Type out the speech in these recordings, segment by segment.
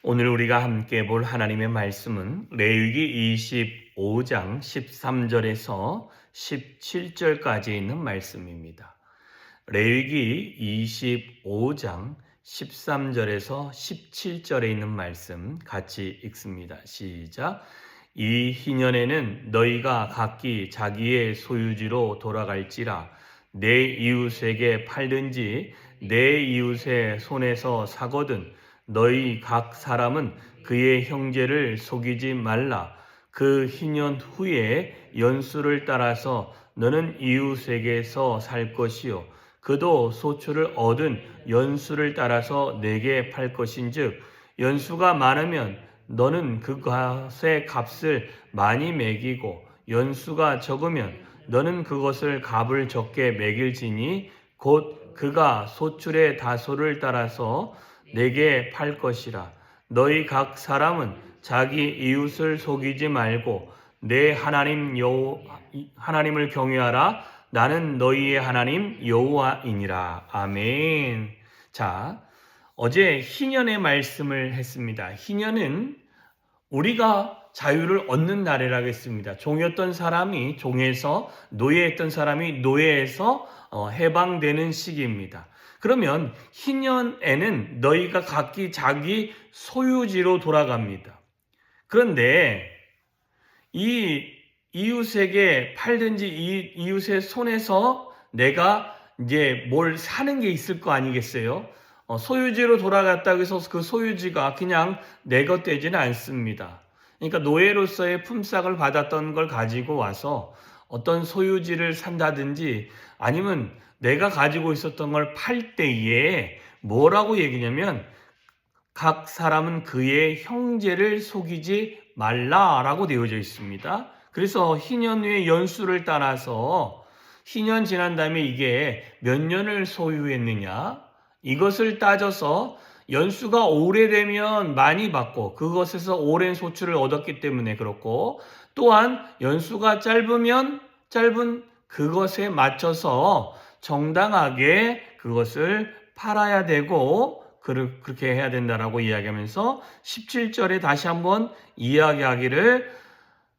오늘 우리가 함께 볼 하나님의 말씀은 레위기 25장 13절에서 17절까지 있는 말씀입니다. 레위기 25장 13절에서 17절에 있는 말씀 같이 읽습니다. 시작. 이 희년에는 너희가 각기 자기의 소유지로 돌아갈지라 내 이웃에게 팔든지 내 이웃의 손에서 사거든 너희 각 사람은 그의 형제를 속이지 말라. 그 희년 후에 연수를 따라서 너는 이웃에게서 살 것이요 그도 소출을 얻은 연수를 따라서 내게 팔 것인즉 연수가 많으면 너는 그것의 값을 많이 매기고 연수가 적으면 너는 그것을 값을 적게 매길지니 곧 그가 소출의 다소를 따라서 내게 팔 것이라. 너희 각 사람은 자기 이웃을 속이지 말고 내 하나님을 경외하라. 나는 너희의 하나님 여호와이니라. 아멘. 자, 어제 희년의 말씀을 했습니다. 희년은 우리가 자유를 얻는 날이라고 했습니다. 종이었던 사람이 종에서, 노예했던 사람이 노예에서 해방되는 시기입니다. 그러면 희년에는 너희가 각기 자기 소유지로 돌아갑니다. 그런데 이 이웃에게 팔든지 이웃의 손에서 내가 이제 뭘 사는 게 있을 거 아니겠어요? 소유지로 돌아갔다고 해서 그 소유지가 그냥 내 것 되지는 않습니다. 그러니까 노예로서의 품삯을 받았던 걸 가지고 와서 어떤 소유지를 산다든지 아니면 내가 가지고 있었던 걸 팔 때에 뭐라고 얘기냐면 각 사람은 그의 형제를 속이지 말라라고 되어져 있습니다. 그래서 희년 후의 연수를 따라서 희년 지난 다음에 이게 몇 년을 소유했느냐 이것을 따져서 연수가 오래되면 많이 받고 그것에서 오랜 소출을 얻었기 때문에 그렇고 또한 연수가 짧으면 짧은 그것에 맞춰서 정당하게 그것을 팔아야 되고 그렇게 해야 된다라고 이야기하면서 17절에 다시 한번 이야기하기를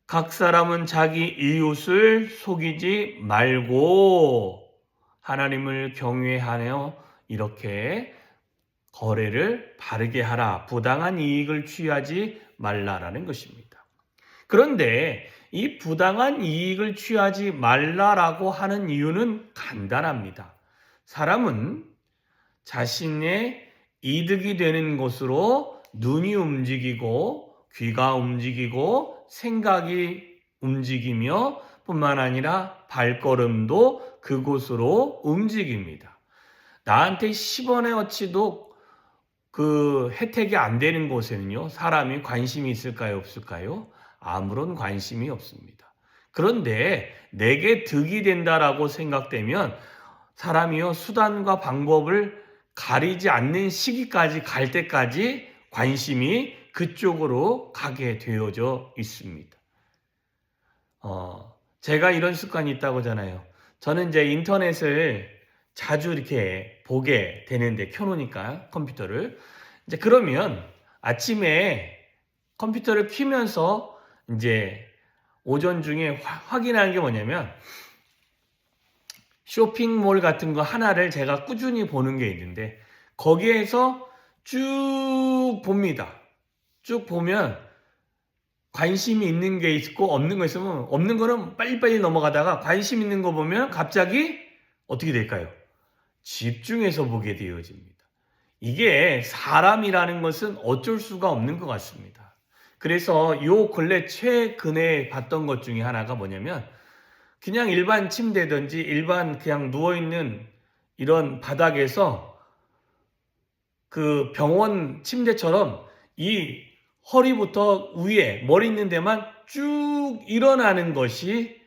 각 사람은 자기 이웃을 속이지 말고 하나님을 경외하여 이렇게 거래를 바르게 하라. 부당한 이익을 취하지 말라라는 것입니다. 그런데 이 부당한 이익을 취하지 말라라고 하는 이유는 간단합니다. 사람은 자신의 이득이 되는 것으로 눈이 움직이고 귀가 움직이고 생각이 움직이며 뿐만 아니라 발걸음도 그곳으로 움직입니다. 나한테 10원의 어치도 그 혜택이 안 되는 곳에는요, 사람이 관심이 있을까요, 없을까요? 아무런 관심이 없습니다. 그런데 내게 득이 된다라고 생각되면 사람이요, 수단과 방법을 가리지 않는 시기까지 갈 때까지 관심이 그쪽으로 가게 되어져 있습니다. 제가 이런 습관이 있다고 하잖아요. 저는 이제 인터넷을 자주 이렇게 보게 되는데 켜놓으니까 컴퓨터를 이제 그러면 아침에 컴퓨터를 켜면서 이제 오전 중에 확인하는 게 뭐냐면 쇼핑몰 같은 거 하나를 제가 꾸준히 보는 게 있는데 거기에서 쭉 봅니다. 쭉 보면 관심이 있는 게 있고 없는 거 있으면 없는 거는 빨리빨리 넘어가다가 관심 있는 거 보면 갑자기 어떻게 될까요? 집중해서 보게 되어집니다. 이게 사람이라는 것은 어쩔 수가 없는 것 같습니다. 그래서 요 근래 최근에 봤던 것 중에 하나가 뭐냐면 그냥 일반 침대든지 일반 그냥 누워있는 이런 바닥에서 그 병원 침대처럼 이 허리부터 위에 머리 있는 데만 쭉 일어나는 것이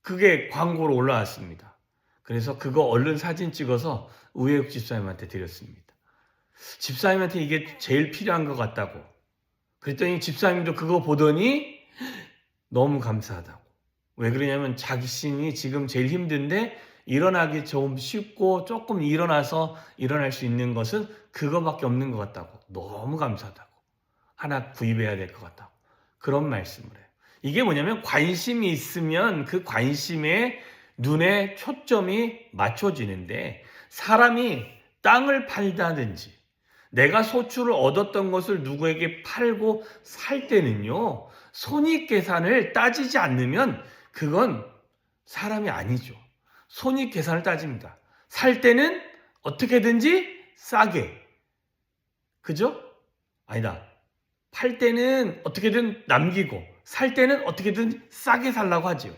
그게 광고로 올라왔습니다. 그래서 그거 얼른 사진 찍어서 우혜욱 집사님한테 드렸습니다. 집사님한테 이게 제일 필요한 것 같다고. 그랬더니 집사님도 그거 보더니 너무 감사하다고. 왜 그러냐면 자신이 지금 제일 힘든데 일어나기 좀 쉽고 조금 일어나서 일어날 수 있는 것은 그거밖에 없는 것 같다고. 너무 감사하다고. 하나 구입해야 될 것 같다. 그런 말씀을 해요. 이게 뭐냐면 관심이 있으면 그 관심에 눈에 초점이 맞춰지는데 사람이 땅을 팔다든지 내가 소출을 얻었던 것을 누구에게 팔고 살 때는요. 손익계산을 따지지 않으면 그건 사람이 아니죠. 손익계산을 따집니다. 살 때는 어떻게든지 싸게. 그죠? 아니다. 팔 때는 어떻게든 남기고 살 때는 어떻게든 싸게 살라고 하죠.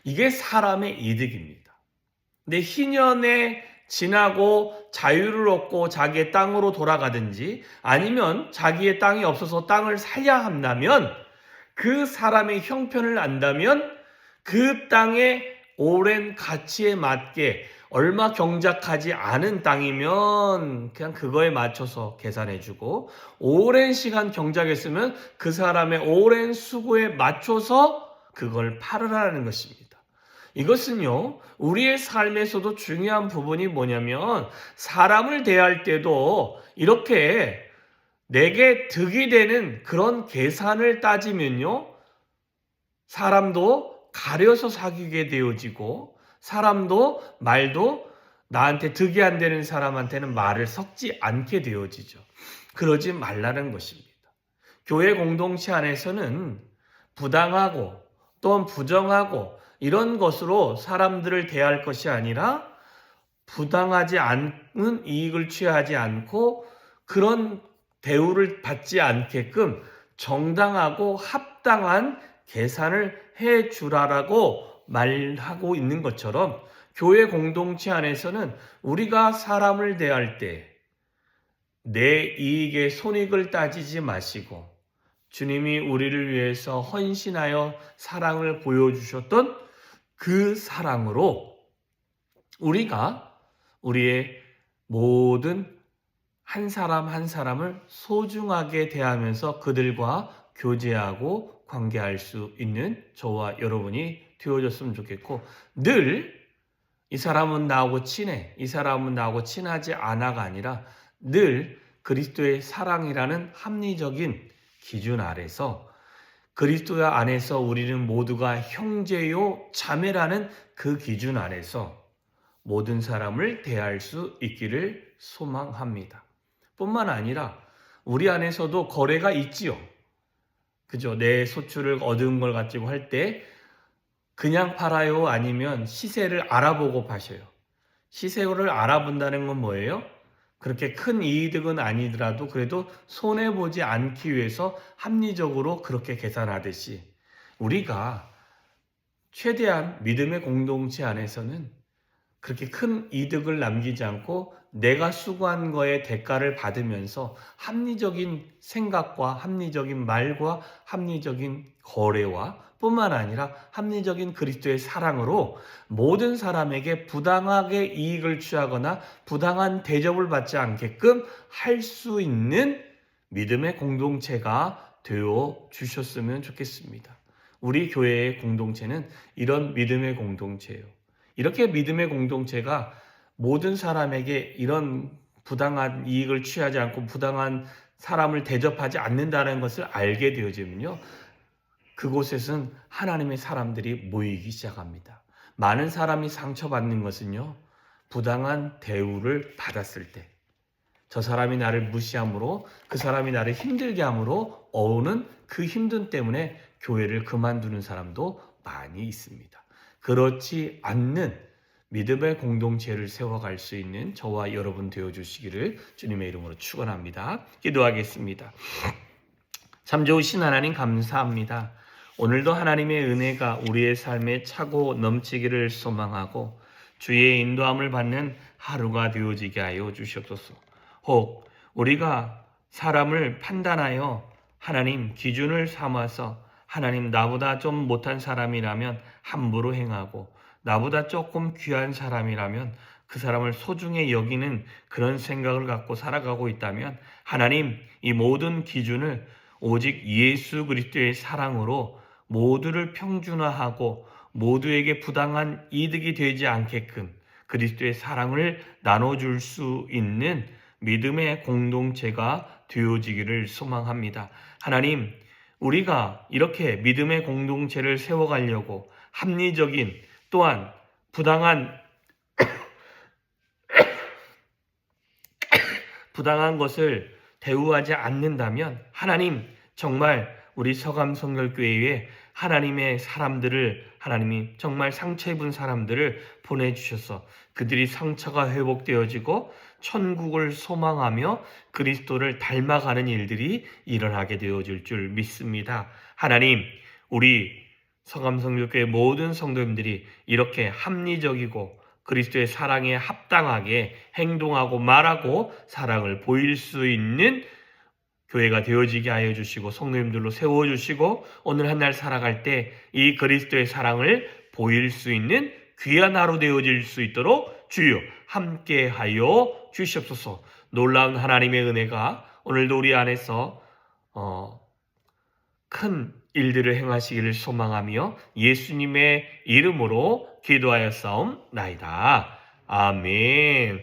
이게 사람의 이득입니다. 근데 희년에 지나고 자유를 얻고 자기의 땅으로 돌아가든지 아니면 자기의 땅이 없어서 땅을 사야 한다면 그 사람의 형편을 안다면 그 땅의 오랜 가치에 맞게 얼마 경작하지 않은 땅이면 그냥 그거에 맞춰서 계산해주고 오랜 시간 경작했으면 그 사람의 오랜 수고에 맞춰서 그걸 팔으라는 것입니다. 이것은요, 우리의 삶에서도 중요한 부분이 뭐냐면 사람을 대할 때도 이렇게 내게 득이 되는 그런 계산을 따지면요, 사람도 가려서 사귀게 되어지고 사람도 말도 나한테 득이 안 되는 사람한테는 말을 섞지 않게 되어지죠. 그러지 말라는 것입니다. 교회 공동체 안에서는 부당하고 또는 부정하고 이런 것으로 사람들을 대할 것이 아니라 부당하지 않은 이익을 취하지 않고 그런 대우를 받지 않게끔 정당하고 합당한 계산을 해 주라라고 말하고 있는 것처럼 교회 공동체 안에서는 우리가 사람을 대할 때 내 이익의 손익을 따지지 마시고 주님이 우리를 위해서 헌신하여 사랑을 보여주셨던 그 사랑으로 우리가 우리의 모든 한 사람 한 사람을 소중하게 대하면서 그들과 교제하고 관계할 수 있는 저와 여러분이 되어졌으면 좋겠고 늘 이 사람은 나하고 친해, 이 사람은 나하고 친하지 않아가 아니라 늘 그리스도의 사랑이라는 합리적인 기준 아래서 그리스도 안에서 우리는 모두가 형제요 자매라는 그 기준 아래서 모든 사람을 대할 수 있기를 소망합니다. 뿐만 아니라 우리 안에서도 거래가 있지요. 그죠? 내 소출을 얻은 걸 가지고 할 때 그냥 팔아요? 아니면 시세를 알아보고 파셔요? 시세를 알아본다는 건 뭐예요? 그렇게 큰 이득은 아니더라도 그래도 손해보지 않기 위해서 합리적으로 그렇게 계산하듯이 우리가 최대한 믿음의 공동체 안에서는 그렇게 큰 이득을 남기지 않고 내가 수고한 거에 대가를 받으면서 합리적인 생각과 합리적인 말과 합리적인 거래와 뿐만 아니라 합리적인 그리스도의 사랑으로 모든 사람에게 부당하게 이익을 취하거나 부당한 대접을 받지 않게끔 할 수 있는 믿음의 공동체가 되어 주셨으면 좋겠습니다. 우리 교회의 공동체는 이런 믿음의 공동체예요. 이렇게 믿음의 공동체가 모든 사람에게 이런 부당한 이익을 취하지 않고 부당한 사람을 대접하지 않는다는 것을 알게 되어지면요. 그곳에서는 하나님의 사람들이 모이기 시작합니다. 많은 사람이 상처받는 것은요. 부당한 대우를 받았을 때 저 사람이 나를 무시함으로 그 사람이 나를 힘들게 함으로 오는 그 힘든 때문에 교회를 그만두는 사람도 많이 있습니다. 그렇지 않는 믿음의 공동체를 세워갈 수 있는 저와 여러분 되어주시기를 주님의 이름으로 축원합니다. 기도하겠습니다. 참 좋으신 하나님 감사합니다. 오늘도 하나님의 은혜가 우리의 삶에 차고 넘치기를 소망하고 주의 인도함을 받는 하루가 되어지게 하여 주시옵소서. 혹 우리가 사람을 판단하여 하나님 기준을 삼아서 하나님 나보다 좀 못한 사람이라면 함부로 행하고 나보다 조금 귀한 사람이라면 그 사람을 소중히 여기는 그런 생각을 갖고 살아가고 있다면 하나님 이 모든 기준을 오직 예수 그리스도의 사랑으로 모두를 평준화하고 모두에게 부당한 이득이 되지 않게끔 그리스도의 사랑을 나눠줄 수 있는 믿음의 공동체가 되어지기를 소망합니다. 하나님, 우리가 이렇게 믿음의 공동체를 세워가려고 합리적인 또한 부당한 것을 대우하지 않는다면 하나님 정말 우리 서감성결교회에 하나님의 사람들을 하나님이 정말 상처 입은 사람들을 보내주셔서 그들이 상처가 회복되어지고 천국을 소망하며 그리스도를 닮아가는 일들이 일어나게 되어질 줄 믿습니다. 하나님, 우리 서감성결교회 모든 성도님들이 이렇게 합리적이고 그리스도의 사랑에 합당하게 행동하고 말하고 사랑을 보일 수 있는 교회가 되어지게 하여 주시고 성도님들로 세워주시고 오늘 한 날 살아갈 때 이 그리스도의 사랑을 보일 수 있는 귀한 하루 되어질 수 있도록 주여 함께하여 주시옵소서. 놀라운 하나님의 은혜가 오늘도 우리 안에서 큰 일들을 행하시기를 소망하며 예수님의 이름으로 기도하였사옵나이다. 아멘.